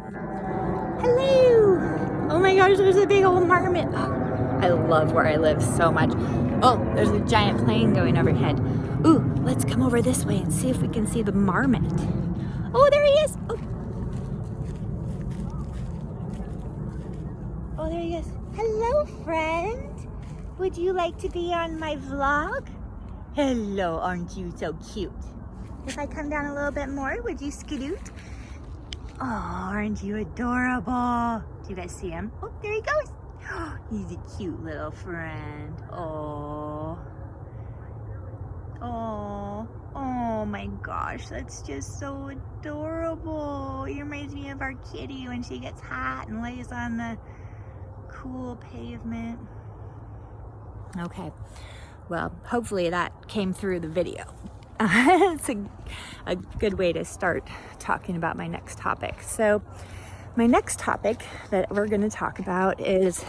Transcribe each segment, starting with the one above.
Hello! Oh my gosh, there's a big old marmot. Oh, I love where I live so much. Oh, there's a giant plane going overhead. Ooh, let's come over this way and see if we can see the marmot. Oh, there he is! Oh, there he is. Hello, friend. Would you like to be on my vlog? Hello, aren't you so cute? If I come down a little bit more, would you scoot? Oh, aren't you adorable? Do you guys see him? Oh, there he goes. Oh, he's a cute little friend. Oh. Oh. Oh my gosh, that's just so adorable. He reminds me of our kitty when she gets hot and lays on the cool pavement. Okay, well, hopefully that came through the video. It's a good way to start talking about my next topic. So my next topic that we're going to talk about is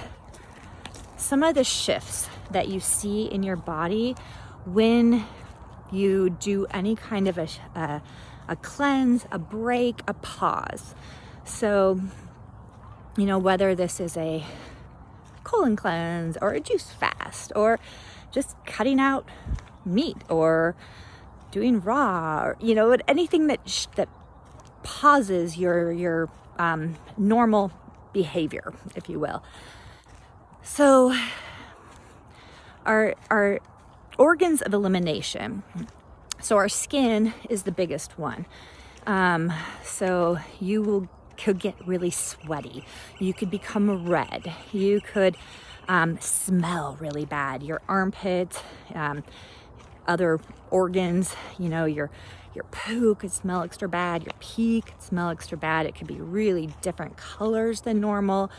some of the shifts that you see in your body when you do any kind of a cleanse, a break, a pause. So, you know, whether this is a colon cleanse or a juice fast or just cutting out meat or doing raw, or, you know, anything that pauses your normal behavior, if you will. So our organs of elimination. So our skin is the biggest one. So you could get really sweaty. You could become red. You could smell really bad. Your armpit, other organs, you know, your poo could smell extra bad, your pee could smell extra bad. It could be really different colors than normal.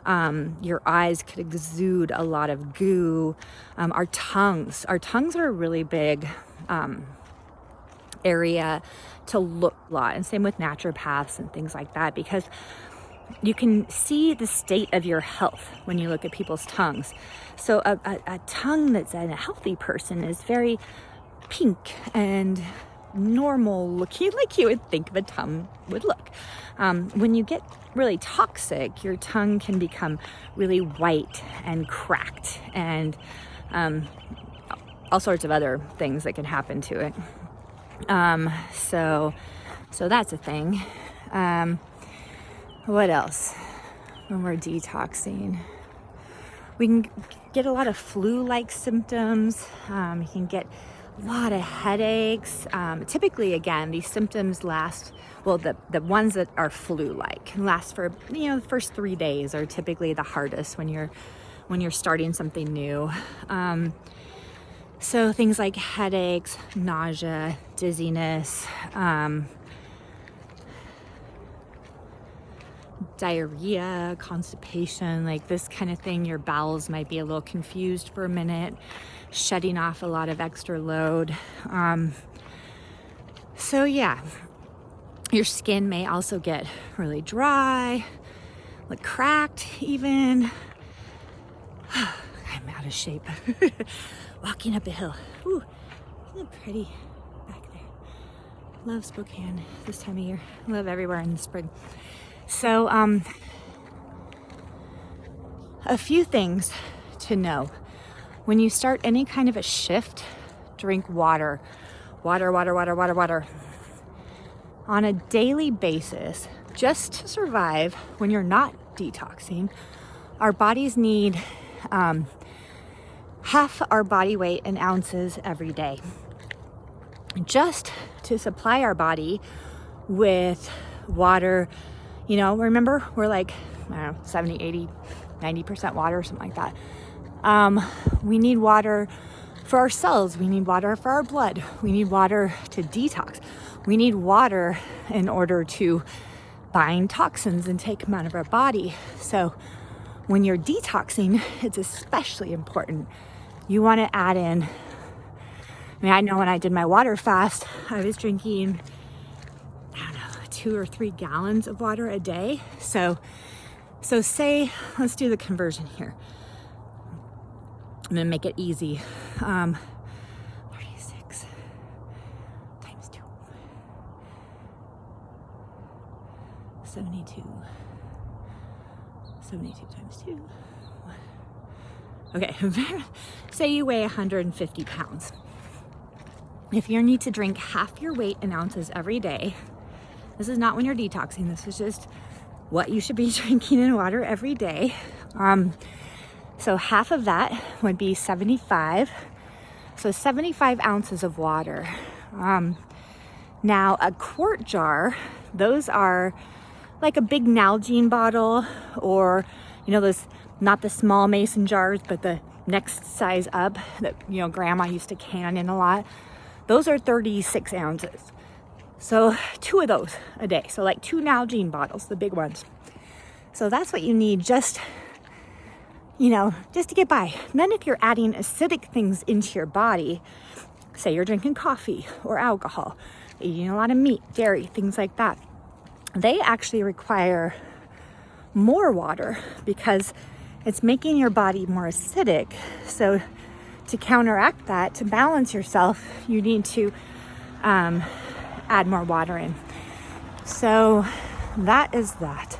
Your eyes could exude a lot of goo. Our tongues are a really big area to look a lot, and same with naturopaths and things like that, because you can see the state of your health when you look at people's tongues. So a tongue that's in a healthy person is very pink and normal looking, like you would think of a tongue would look. When you get really toxic, your tongue can become really white and cracked, and all sorts of other things that can happen to it. So that's a thing. What else? When we're detoxing, we can get a lot of flu-like symptoms. You can get a lot of headaches. Typically, again, these symptoms last, well, the ones that are flu-like can last for, you know, the first 3 days are typically the hardest when you're starting something new. So things like headaches, nausea, dizziness, diarrhea, constipation, like this kind of thing. Your bowels might be a little confused for a minute, shutting off a lot of extra load. So yeah, your skin may also get really dry, like cracked even. I'm out of shape. Walking up a hill. Ooh, isn't it pretty back there? Love Spokane this time of year. Love everywhere in the spring. So, a few things to know. When you start any kind of a shift, drink water. Water, water, water, water, water. On a daily basis, just to survive when you're not detoxing, our bodies need half our body weight in ounces every day, just to supply our body with water. You know, remember, we're like, I don't know, 70, 80, 90% water, something like that. We need water for our cells. We need water for our blood. We need water to detox. We need water in order to bind toxins and take them out of our body. So when you're detoxing, it's especially important. You want to add in, I mean, I know when I did my water fast, I was drinking, I don't know, 2 or 3 gallons of water a day. So say, let's do the conversion here. I'm going to make it easy. 36 times 2. 72 times 2. Okay, say you weigh 150 pounds. If you need to drink half your weight in ounces every day, this is not when you're detoxing, this is just what you should be drinking in water every day. So half of that would be 75. So 75 ounces of water. Now a quart jar, those are like a big Nalgene bottle, or those, not the small mason jars, but the next size up that grandma used to can in a lot. Those are 36 ounces. So 2 of those a day. So like 2 Nalgene bottles, the big ones. So that's what you need just to get by. And then if you're adding acidic things into your body, say you're drinking coffee or alcohol, eating a lot of meat, dairy, things like that, they actually require more water because it's making your body more acidic. So to counteract that, to balance yourself, you need to add more water in. So that is that.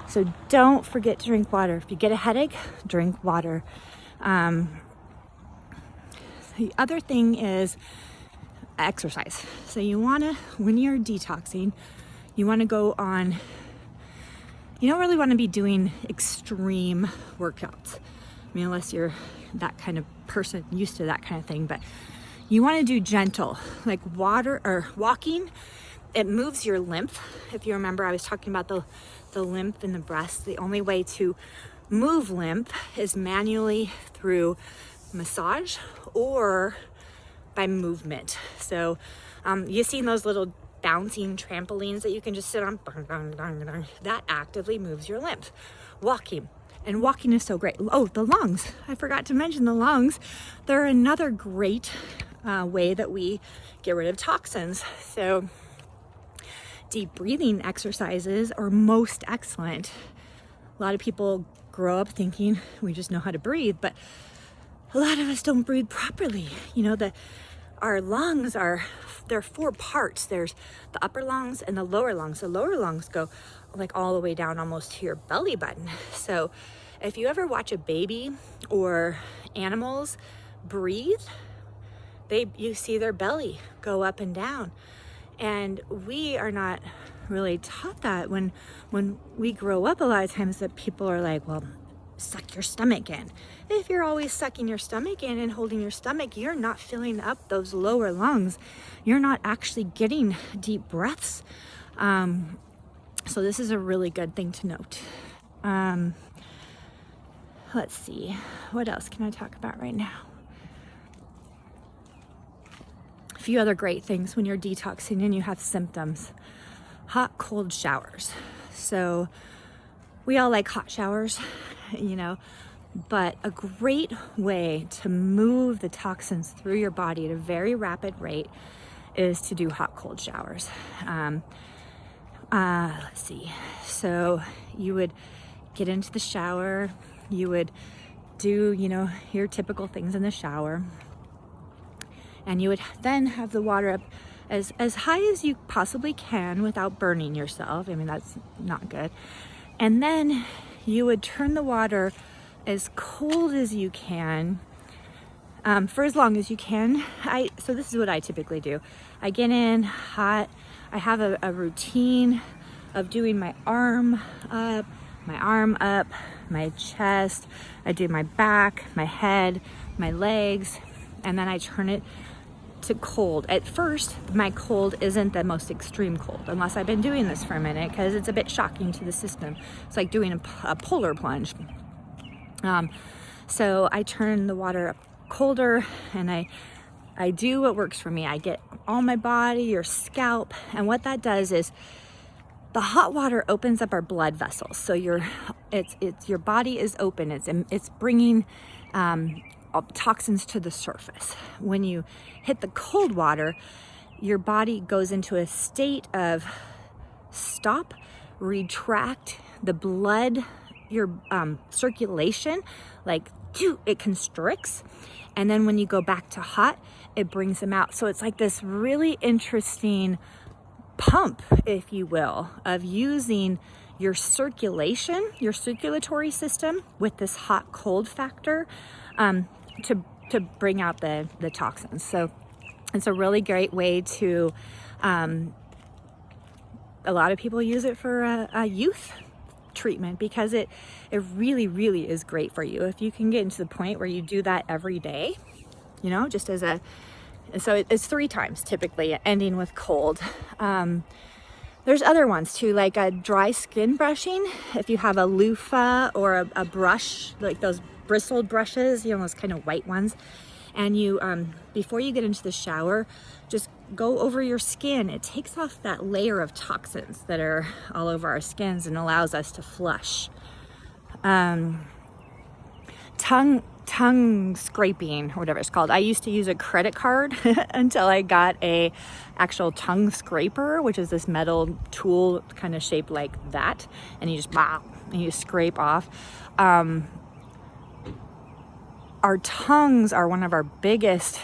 So don't forget to drink water. If you get a headache, drink water. The other thing is exercise. So when you're detoxing, you want to go on, you don't really want to be doing extreme workouts. Unless you're that kind of person, used to that kind of thing, but you want to do gentle, like water or walking. It moves your lymph. If you remember, I was talking about the lymph in the breast. The only way to move lymph is manually through massage or by movement. So you've seen those little bouncing trampolines that you can just sit on. That actively moves your lymph. Walking is so great. Oh, the lungs. I forgot to mention the lungs. They're another great way that we get rid of toxins. So deep breathing exercises are most excellent. A lot of people grow up thinking we just know how to breathe, but a lot of us don't breathe properly. Our lungs there are 4 parts. There's the upper lungs and the lower lungs. The lower lungs go like all the way down almost to your belly button. So if you ever watch a baby or animals breathe, you see their belly go up and down. And we are not really taught that. When we grow up, a lot of times that people are like, well, suck your stomach in. If you're always sucking your stomach in and holding your stomach, you're not filling up those lower lungs. You're not actually getting deep breaths. So this is a really good thing to note. Let's see, what else can I talk about right now? A few other great things when you're detoxing and you have symptoms. Hot, cold showers. So we all like hot showers, but a great way to move the toxins through your body at a very rapid rate is to do hot, cold showers. Let's see. So you would get into the shower, you would do, your typical things in the shower, and you would then have the water up as high as you possibly can without burning yourself. That's not good. And then you would turn the water as cold as you can, for as long as you can. So this is what I typically do. I get in hot. I have a routine of doing my arm up, my chest. I do my back, my head, my legs, and then I turn it to cold. At first, my cold isn't the most extreme cold, unless I've been doing this for a minute, because it's a bit shocking to the system. It's like doing a polar plunge. So I turn the water up colder, and I do what works for me. I get all my body, your scalp, and what that does is the hot water opens up our blood vessels. So your body is open. It's bringing toxins to the surface. When you hit the cold water, your body goes into a state of stop, retract, the blood, your circulation, like it constricts. And then when you go back to hot, it brings them out. So it's like this really interesting pump, if you will, of using your circulation, your circulatory system with this hot cold factor to bring out the toxins. So it's a really great way to, a lot of people use it for a youth treatment because it really, really is great for you. If you can get into the point where you do that every day, you know, just as so it's 3 times typically, ending with cold. There's other ones too, like a dry skin brushing. If you have a loofah or a brush, like those bristled brushes, you know, those kind of white ones, and you, before you get into the shower, just go over your skin. It takes off that layer of toxins that are all over our skins and allows us to flush. Tongue scraping, or whatever it's called. I used to use a credit card until I got a actual tongue scraper, which is this metal tool kind of shaped like that, and you just scrape off. Our tongues are one of our biggest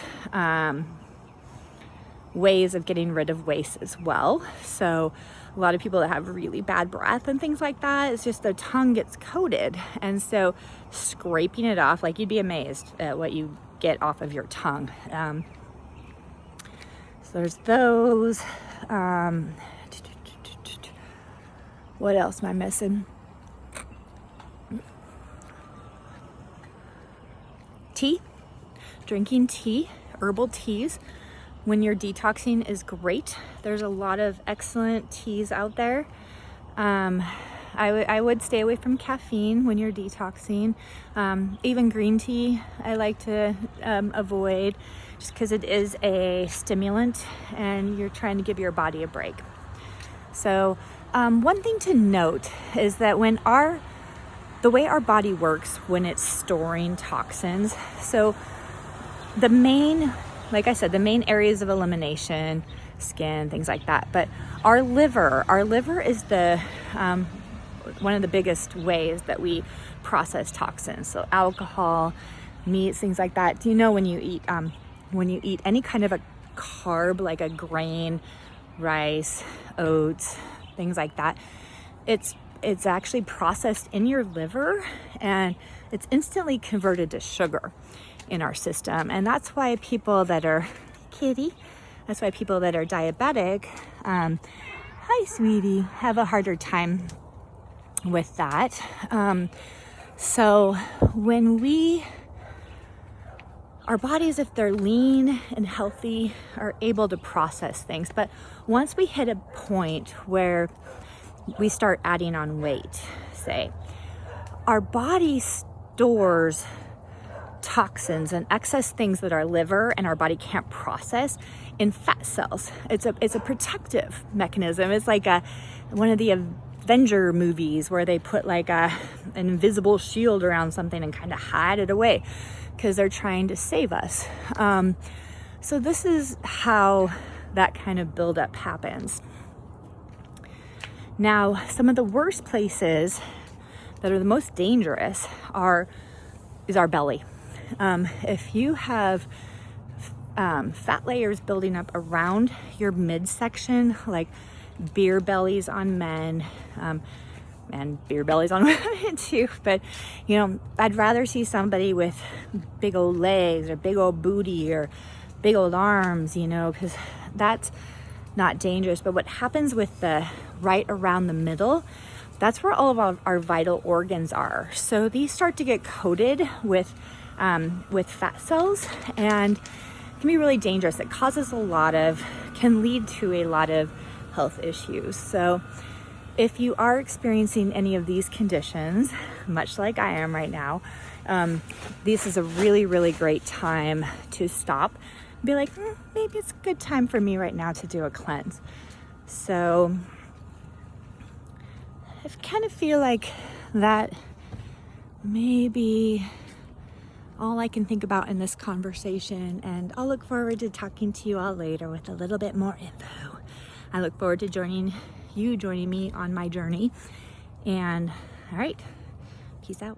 ways of getting rid of waste as well. So a lot of people that have really bad breath and things like that, it's just the tongue gets coated. And so scraping it off, like, you'd be amazed at what you get off of your tongue. So there's those. What else am I missing? Tea. Drinking tea, herbal teas when you're detoxing is great. There's a lot of excellent teas out there. I would stay away from caffeine when you're detoxing. Even green tea I like to avoid, just because it is a stimulant and you're trying to give your body a break. So one thing to note is that the way our body works when it's storing toxins, so the main, like I said, the main areas of elimination, skin, things like that. But our liver is the one of the biggest ways that we process toxins. So alcohol, meats, things like that. Do you know when you eat any kind of a carb, like a grain, rice, oats, things like that, it's actually processed in your liver and it's instantly converted to sugar in our system. And that's why people that are diabetic, hi sweetie, have a harder time with that. So when our bodies, if they're lean and healthy, are able to process things. But once we hit a point where we start adding on weight, say, our body stores toxins and excess things that our liver and our body can't process in fat cells. It's a protective mechanism. It's like one of the Avenger movies where they put like an invisible shield around something and kind of hide it away because they're trying to save us. So this is how that kind of buildup happens. Now, some of the worst places that are the most dangerous is our belly. If you have fat layers building up around your midsection, like beer bellies on men, and beer bellies on women too, but you know, I'd rather see somebody with big old legs or big old booty or big old arms, you know, because that's not dangerous. But what happens with the right around the middle, that's where all of our vital organs are. So these start to get coated with fat cells and can be really dangerous. It can lead to a lot of health issues. So if you are experiencing any of these conditions, much like I am right now, this is a really, really great time to stop and be like, maybe it's a good time for me right now to do a cleanse. So I kind of feel like that maybe all I can think about in this conversation, and I'll look forward to talking to you all later with a little bit more info. I look forward to joining me on my journey. And all right, peace out.